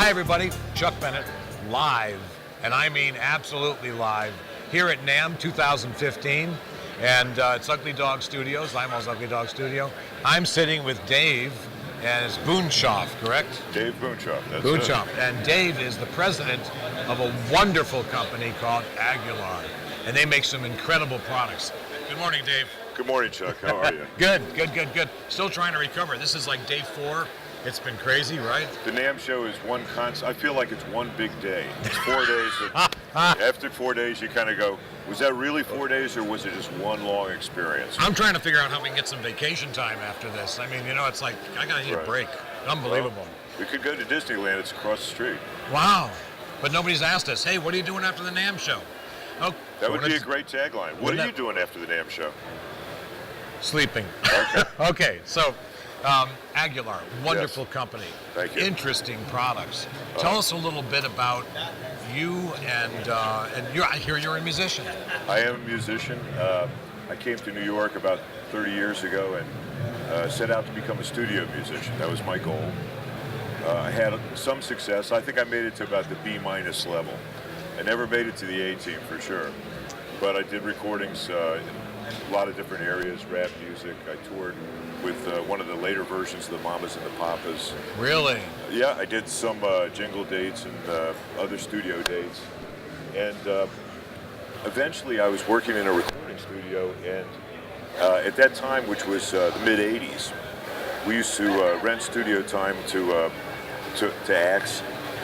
Hi, everybody. Chuck Bennet, live, and I mean absolutely live, here at NAMM 2015, and it's Ugly Dog Studios, Zymol's Ugly Dog Studio. I'm sitting with Dave, and it's Boonshoft, correct? Dave Boonshoft, that's Boonshoft, and Dave is the president of a wonderful company called Aguilar, and they make some incredible products. Good morning, Dave. Good morning, Chuck. How are you? Good. Still trying to recover. This is like day 4. It's been crazy, right? The NAMM Show is one I feel like it's one big day. It's 4 days. After 4 days, you kind of go, was that really 4 days or was it just one long experience? I'm trying to figure out how we can get some vacation time after this. I mean, you know, it's like, I gotta need a break. Unbelievable. Well, we could go to Disneyland. It's across the street. Wow. But nobody's asked us, hey, what are you doing after the NAMM Show? Oh, that would be a great tagline. What are you doing after the NAMM Show? Sleeping. Okay. Okay, so Aguilar, wonderful company. Thank you. Interesting products. Tell us a little bit about you and I hear you're a musician. I am a musician. I came to New York about 30 years ago and set out to become a studio musician. That was my goal. I had some success. I think I made it to about the B- level. I never made it to the A team for sure, but I did recordings in a lot of different areas, rap music. I toured with one of the later versions of the Mamas and the Papas. Really? Yeah, I did some jingle dates and other studio dates. And eventually I was working in a recording studio, and at that time, which was the mid-'80s, we used to rent studio time to acts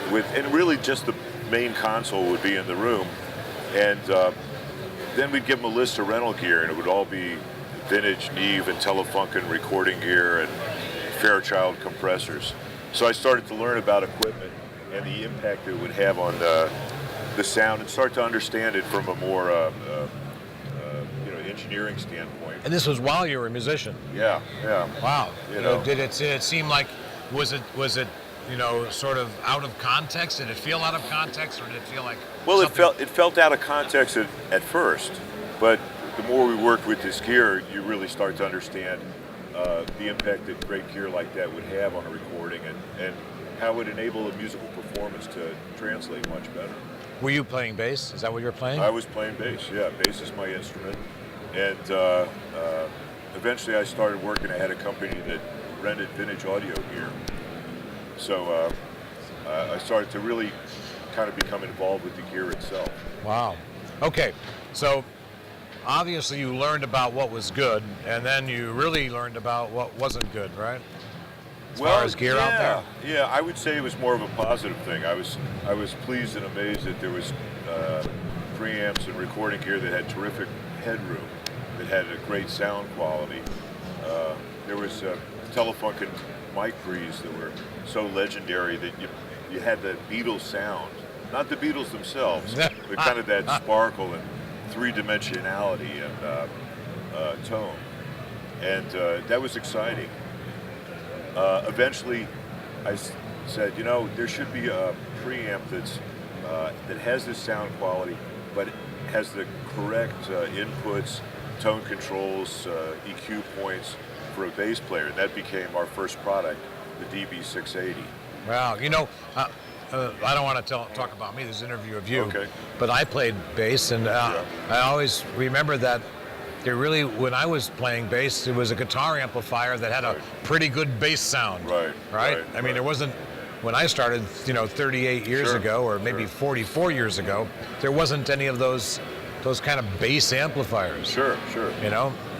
with, and really just the main console would be in the room, and then we'd give them a list of rental gear, and it would all be vintage Neve and Telefunken recording gear and Fairchild compressors. So I started to learn about equipment and the impact it would have on the sound, and start to understand it from a more engineering standpoint. And this was while you were a musician? Yeah. Wow. You know, did it seem like, was it sort of out of context? Did it feel out of context, or did it feel like? Well, it felt out of context at first, but the more we worked with this gear, you really start to understand the impact that great gear like that would have on a recording, and how it would enable a musical performance to translate much better. Were you playing bass? Is that what you were playing? I was playing bass, yeah. Bass is my instrument. And eventually I started working. I had a company that rented vintage audio gear. So I started to really kind of become involved with the gear itself. Wow. Okay, so obviously you learned about what was good, and then you really learned about what wasn't good, right? As far as gear out there? Yeah, I would say it was more of a positive thing. I was pleased and amazed that there was preamps and recording gear that had terrific headroom, that had a great sound quality. There was Telefunken mic pre's that were so legendary that you had the Beatles sound. Not the Beatles themselves, but kind of that sparkle and three-dimensionality and tone. And that was exciting. Eventually, I said, there should be a preamp that has this sound quality, but has the correct inputs, tone controls, EQ points for a bass player. And that became our first product, the DB680. Wow, I don't want to talk about me, this is an interview of you, okay. But I played bass, and I always remember that when I was playing bass, it was a guitar amplifier that had a pretty good bass sound. Right? I mean, there wasn't, when I started, 38 years ago, or maybe 44 years ago, there wasn't any of those kind of bass amplifiers. Sure.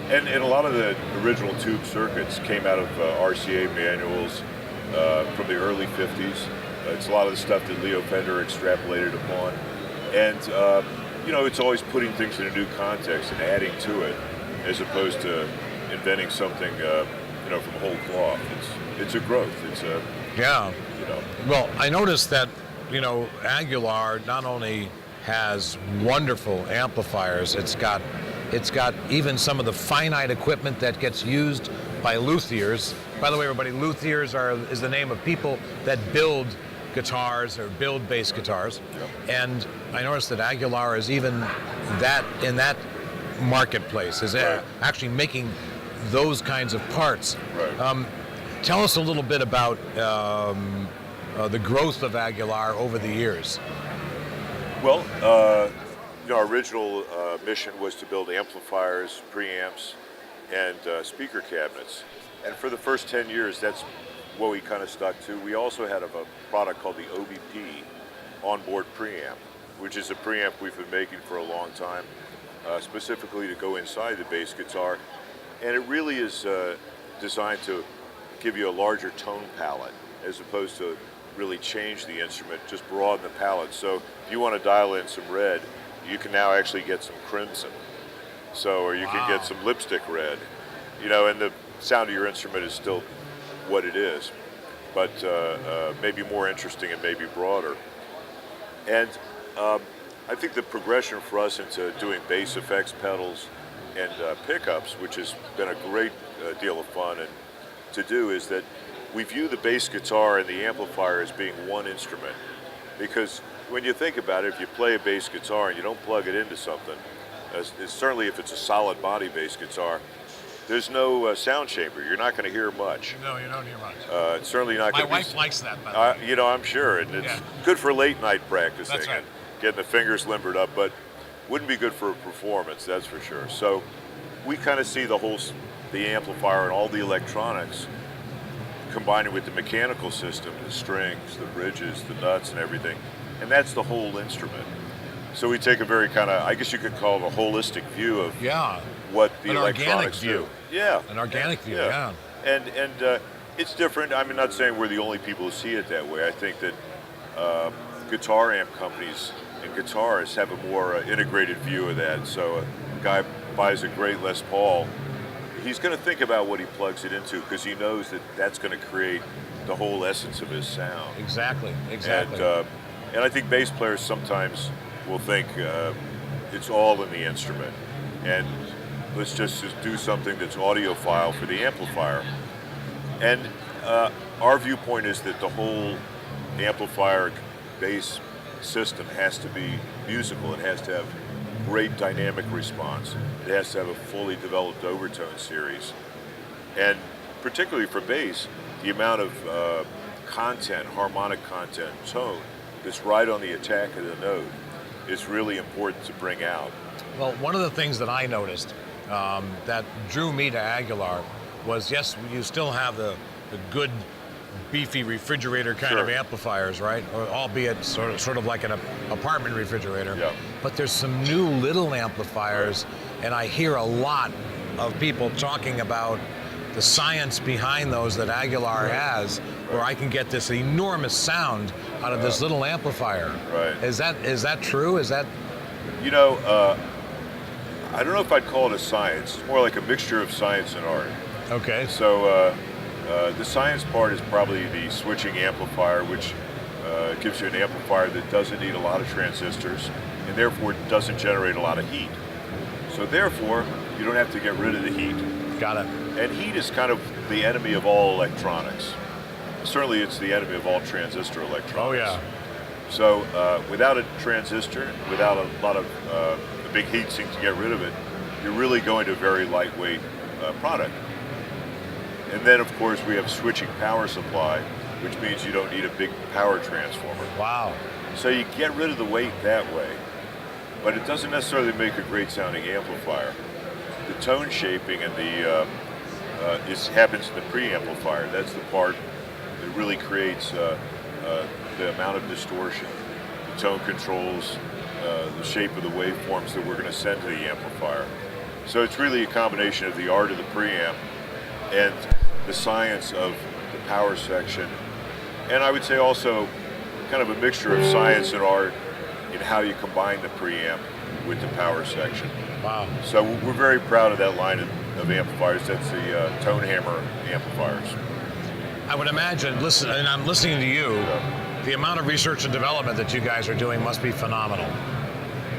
And a lot of the original tube circuits came out of RCA manuals from the early 50s. It's a lot of the stuff that Leo Fender extrapolated upon. And, it's always putting things in a new context and adding to it, as opposed to inventing something, from whole cloth. It's a growth. Well, I noticed that, Aguilar not only has wonderful amplifiers, it's got even some of the finite equipment that gets used by luthiers. By the way, everybody, luthiers is the name of people that build guitars or build bass guitars. And I noticed that Aguilar is even in that marketplace, is actually making those kinds of parts. Right. Tell us a little bit about the growth of Aguilar over the years? Well, our original mission was to build amplifiers, preamps, and speaker cabinets. And for the first 10 years, that's what we kind of stuck to. We also had a product called the OBP, onboard preamp, which is a preamp we've been making for a long time, specifically to go inside the bass guitar. And it really is designed to give you a larger tone palette, as opposed to really change the instrument, just broaden the palette. So if you want to dial in some red, you can now actually get some crimson. So, or you can get some lipstick red, and the sound of your instrument is still what it is, but maybe more interesting and maybe broader. And I think the progression for us into doing bass effects pedals and pickups, which has been a great deal of fun and to do, is that we view the bass guitar and the amplifier as being one instrument. Because when you think about it, if you play a bass guitar and you don't plug it into something, certainly if it's a solid body bass guitar, there's no sound chamber. You're not going to hear much. No, you don't hear much. It's certainly not going to be... My wife likes that, by the way. I'm sure. And it's good for late night practicing. That's right. And getting the fingers limbered up, but wouldn't be good for a performance, that's for sure. So we kind of see the amplifier and all the electronics combining with the mechanical system, the strings, the bridges, the nuts and everything. And that's the whole instrument. So we take a very kind of, I guess you could call it a holistic view of what the electronics do. Yeah. An organic view, yeah. And it's different. I'm not saying we're the only people who see it that way. I think that guitar amp companies and guitarists have a more integrated view of that. So a guy buys a great Les Paul, he's going to think about what he plugs it into, because he knows that that's going to create the whole essence of his sound. Exactly. And I think bass players sometimes will think it's all in the instrument, and let's just do something that's audiophile for the amplifier. And our viewpoint is that the whole amplifier bass system has to be musical. It has to have great dynamic response. It has to have a fully developed overtone series. And particularly for bass, the amount of content, harmonic content, tone, that's right on the attack of the note is really important to bring out. Well, one of the things that I noticed that drew me to Aguilar was, yes, you still have the good beefy refrigerator kind of amplifiers, right? Or albeit sort of like an apartment refrigerator. Yeah. But there's some new little amplifiers, and I hear a lot of people talking about the science behind those that Aguilar has, where I can get this enormous sound out of this little amplifier. Right. Is that true? Is that? I don't know if I'd call it a science. It's more like a mixture of science and art. Okay. So the science part is probably the switching amplifier, which gives you an amplifier that doesn't need a lot of transistors and therefore doesn't generate a lot of heat. So therefore, you don't have to get rid of the heat. Got it. And heat is kind of the enemy of all electronics. Certainly it's the enemy of all transistor electronics. Oh yeah. So without a transistor, without a lot of a big heat sink to get rid of it, you're really going to a very lightweight product. And then of course we have switching power supply, which means you don't need a big power transformer. Wow. So you get rid of the weight that way, but it doesn't necessarily make a great sounding amplifier. The tone shaping and the happens in the preamplifier. That's the part that really creates the amount of distortion, the tone controls, the shape of the waveforms that we're going to send to the amplifier. So it's really a combination of the art of the preamp and the science of the power section. And I would say also kind of a mixture of science and art in how you combine the preamp with the power section. Wow. So we're very proud of that line of amplifiers. That's the Tone Hammer amplifiers. I would imagine, and I'm listening to you, the amount of research and development that you guys are doing must be phenomenal.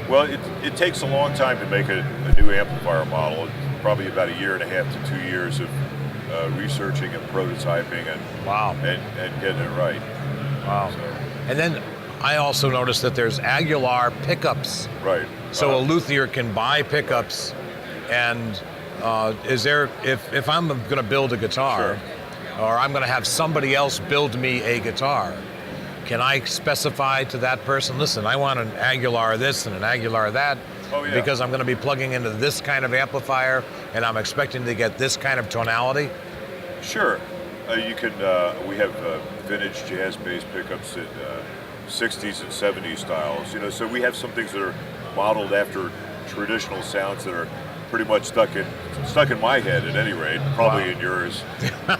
Well, it takes a long time to make a new amplifier model. It's probably about 1.5 to 2 years of researching and prototyping and getting it right. Wow. So. And then I also noticed that there's Aguilar pickups. Right. So a luthier can buy pickups, and is there, if I'm going to build a guitar, or I'm going to have somebody else build me a guitar, can I specify to that person, listen, I want an Aguilar this and an Aguilar that, Oh, yeah. because I'm going to be plugging into this kind of amplifier and I'm expecting to get this kind of tonality? Sure. You can. We have vintage jazz bass pickups in 60s and 70s styles. You know, so we have some things that are modeled after traditional sounds that are pretty much stuck in my head at any rate, probably Wow. in yours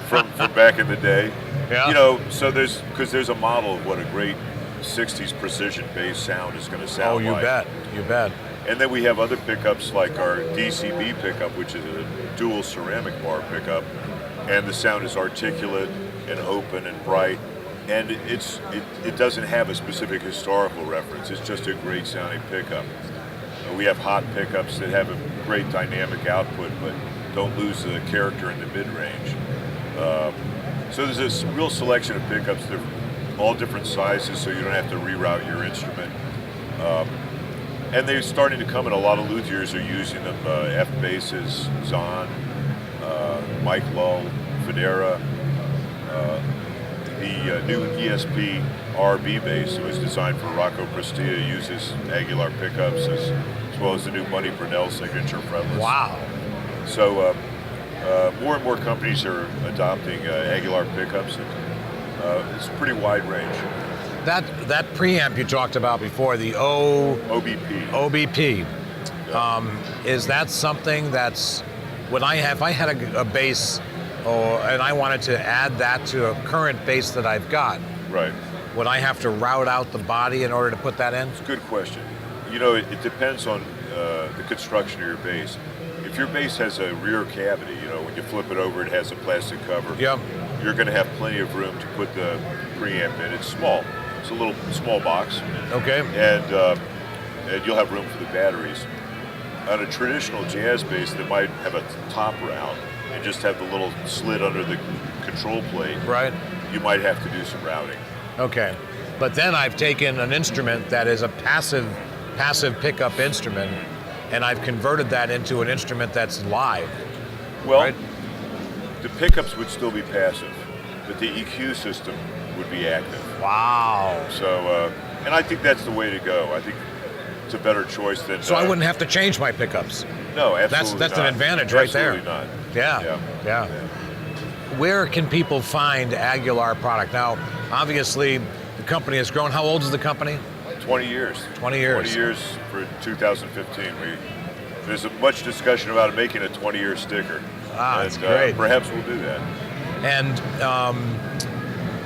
from back in the day. Yeah. You know, so there's a model of what a great 60s precision bass sound is going to sound Oh, you like. bet. You bet. And then we have other pickups like our DCB pickup, which is a dual ceramic bar pickup, and the sound is articulate and open and bright, and it doesn't have a specific historical reference. It's just a great sounding pickup. We have hot pickups that have a great dynamic output, but don't lose the character in the mid-range. So there's this real selection of pickups. They're all different sizes, so you don't have to reroute your instrument. And they're starting to come in. A lot of luthiers are using them. F basses, Zahn, Mike Lull, Federa. The new ESP RB bass that was designed for Rocco Prestia uses Aguilar pickups as well as the new Buddy Brunel signature fretless. Wow. So more and more companies are adopting Aguilar pickups, and it's a pretty wide range. That preamp you talked about before, the OBP, is that something that's, if I had a bass, and I wanted to add that to a current bass that I've got, Right. would I have to route out the body in order to put that in? It's a good question. You know, it depends on the construction of your bass. If your bass has a rear cavity, you know, when you flip it over, it has a plastic cover. Yep. You're going to have plenty of room to put the preamp in. It's small. It's a little small box, Okay. and you'll have room for the batteries. On a traditional jazz bass that might have a top route and just have the little slit under the control plate, Right. you might have to do some routing. Okay. But then I've taken an instrument that is a passive pickup instrument, and I've converted that into an instrument that's live. Well, Right. the pickups would still be passive, but the EQ system would be active. Wow. So, and I think that's the way to go. I think it's a better choice than. So I wouldn't have to change my pickups. No, absolutely That's not. an advantage right there. Absolutely not. Yeah. Where can people find Aguilar product? Now, obviously, the company has grown. How old is the company? 20 years. 20 years. 20 years for 2015. There's much discussion about making a 20-year sticker. That's great. Perhaps we'll do that. And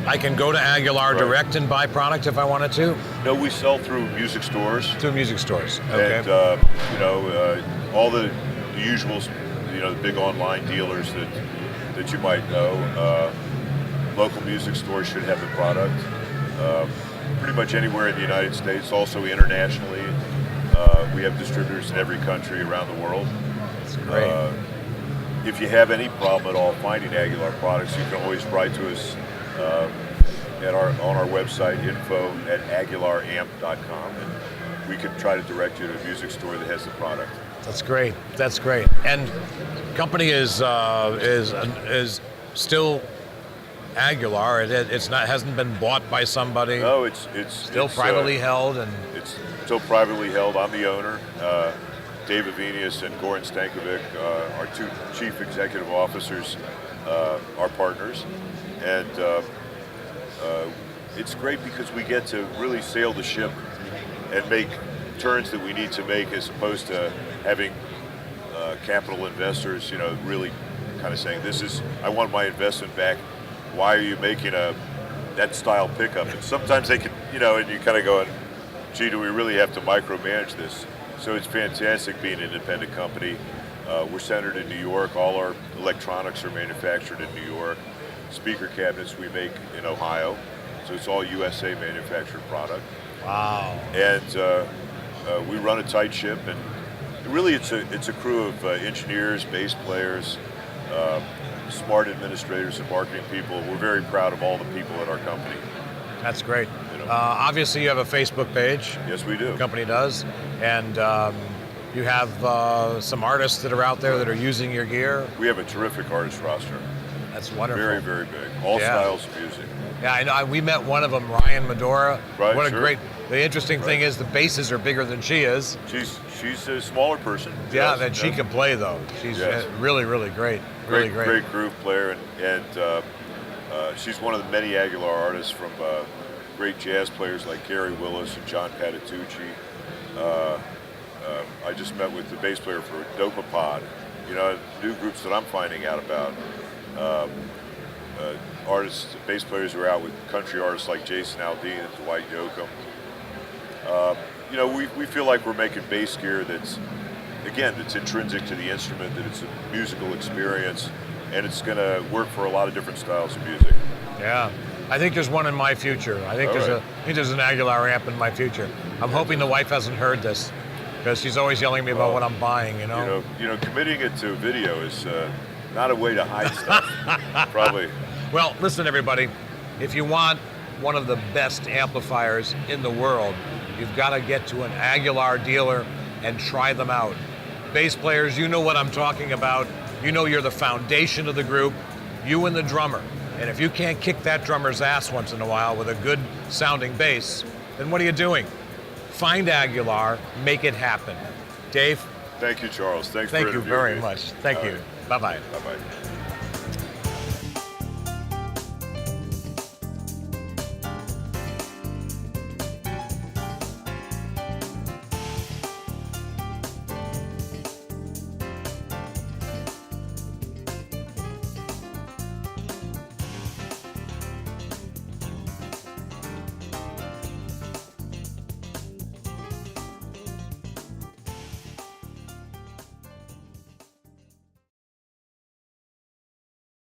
I can go to Aguilar Right. direct and buy product if I wanted to? No, we sell through music stores. Through music stores. Okay. And, all the usuals, the big online dealers that you might know. Local music stores should have the product. Pretty much anywhere in the United States, also internationally. We have distributors in every country around the world. That's great. If you have any problem at all finding Aguilar products, you can always write to us on our website, info@aguilaramp.com, and we can try to direct you to a music store that has the product. That's great. That's great. And company is still Aguilar. Hasn't been bought by somebody. No, it's Still privately held, and It's still privately held. I'm the owner. Dave Boonshoft and Goran Stankovic, our two chief executive officers, are partners, and it's great because we get to really sail the ship and make turns that we need to make, as opposed to having capital investors, really kind of saying, I want my investment back. Why are you making that style pickup? And sometimes they can, and you kind of go, gee, do we really have to micromanage this? So it's fantastic being an independent company. We're centered in New York. All our electronics are manufactured in New York. Speaker cabinets we make in Ohio. So it's all USA manufactured product. wow. And we run a tight ship, and really it's a crew of engineers, bass players, smart administrators and marketing people. We're very proud of all the people at our company. That's great. Obviously, you have a Facebook page. Yes, we do. The company does, and you have some artists that are out there that are using your gear. We have a terrific artist roster. That's wonderful. Very, very big. All Yeah. styles of music. Yeah, I know. We met one of them, Ryan Medora. Right, What a sure. great. The interesting thing is the basses are bigger than she is. She's a smaller person. Yeah, yes, that she yes. can play though. She's Yes. really, really great. Really great. Great groove player, and she's one of the many Aguilar artists from great jazz players like Gary Willis and John Patitucci. I just met with the bass player for Dopapod. You know, new groups that I'm finding out about. Artists, bass players who are out with country artists like Jason Aldean and Dwight Yoakam. You know, we feel like we're making bass gear that's intrinsic to the instrument, that it's a musical experience, and it's going to work for a lot of different styles of music. Yeah, I think there's one in my future. I think there's an Aguilar amp in my future. I'm hoping the wife hasn't heard this, because she's always yelling at me about what I'm buying. You know, committing it to video is not a way to hide stuff. Probably. Well, listen, everybody. If you want one of the best amplifiers in the world, you've got to get to an Aguilar dealer and try them out. Bass players, you know what I'm talking about. You know you're the foundation of the group, you and the drummer. And if you can't kick that drummer's ass once in a while with a good sounding bass, then what are you doing? Find Aguilar, make it happen. Dave? Thank you, Charles. Thank you very much. Thank you. Right. Bye-bye. Bye-bye.